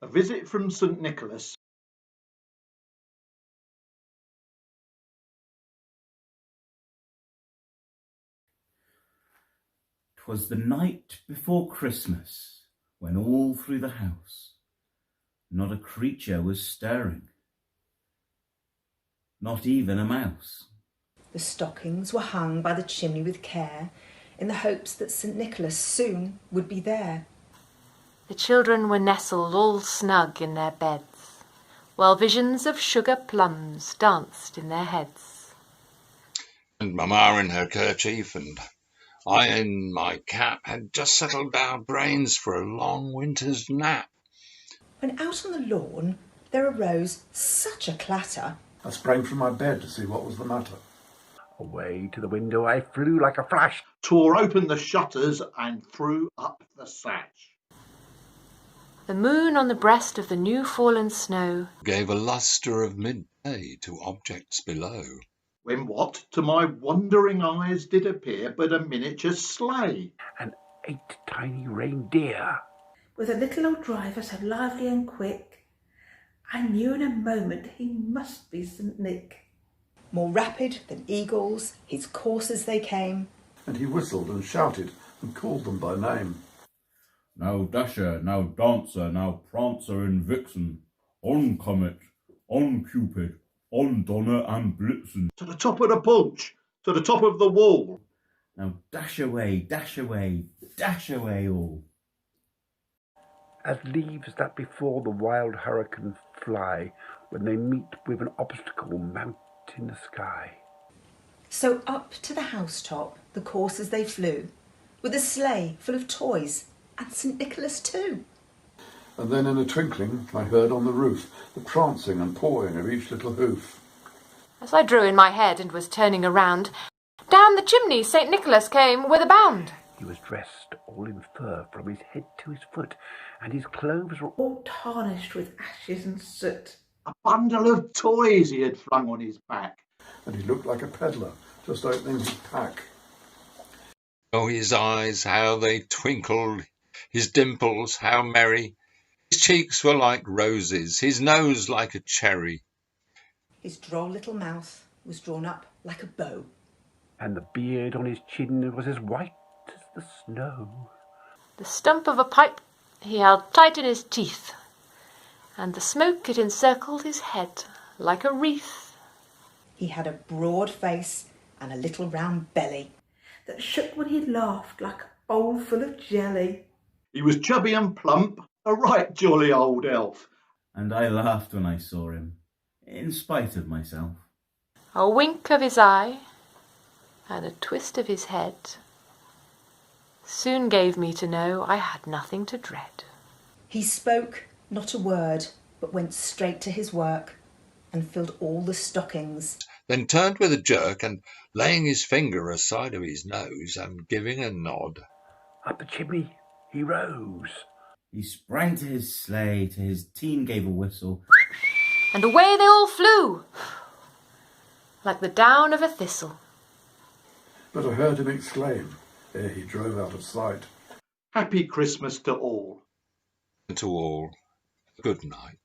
A visit from St. Nicholas. 'Twas the night before Christmas, when all through the house not a creature was stirring, not even a mouse. The stockings were hung by the chimney with care, in the hopes that St. Nicholas soon would be there. The children were nestled all snug in their beds, while visions of sugar plums danced in their heads. And Mamma in her kerchief and I in my cap had just settled our brains for a long winter's nap. When out on the lawn there arose such a clatter. I sprang from my bed to see what was the matter. Away to the window I flew like a flash, Tore open the shutters and threw up the sash. The moon on the breast of the new fallen snow Gave a lustre of midday to objects below. When what to my wondering eyes did appear but a miniature sleigh. and 8 tiny reindeer. With a little old driver so lively and quick, I knew in a moment he must be St. Nick. More rapid than eagles, his coursers they came. And he whistled and shouted and called them by name. Now Dasher, now Dancer, now Prancer and Vixen, on Comet, on Cupid, on Donner and Blitzen. To the top of the porch, to the top of the wall. Now dash away all. As leaves that before the wild hurricane fly, when they meet with an obstacle mount in the sky. So up to the housetop the coursers they flew, with a sleigh full of toys, and St. Nicholas too. And then in a twinkling I heard on the roof the prancing and pawing of each little hoof. As I drew in my head and was turning around, down the chimney St. Nicholas came with a bound. He was dressed all in fur from his head to his foot, and his clothes were All tarnished with ashes and soot. A bundle of toys he had flung on his back. And he looked like a peddler just opening his pack. Oh, his eyes, how they twinkled, his dimples, how merry. His cheeks were like roses, his nose like a cherry. His droll little mouth was drawn up like a bow. and the beard on his chin was as white as the snow. The stump of a pipe he held tight in his teeth, and the smoke it encircled his head like a wreath. He had a broad face and a little round belly that shook when he laughed like a bowl full of jelly. He was chubby and plump, a right jolly old elf. And I laughed when I saw him, in spite of myself. A wink of his eye and a twist of his head soon gave me to know I had nothing to dread. He spoke not a word, but went straight to his work and filled all the stockings. Then turned with a jerk and, laying his finger aside of his nose and giving a nod, Up the chimney he rose. He sprang to his sleigh, to his team gave a whistle, And away they all flew, like the down of a thistle. But I heard him exclaim, ere he drove out of sight, Happy Christmas to all. and to all, good night.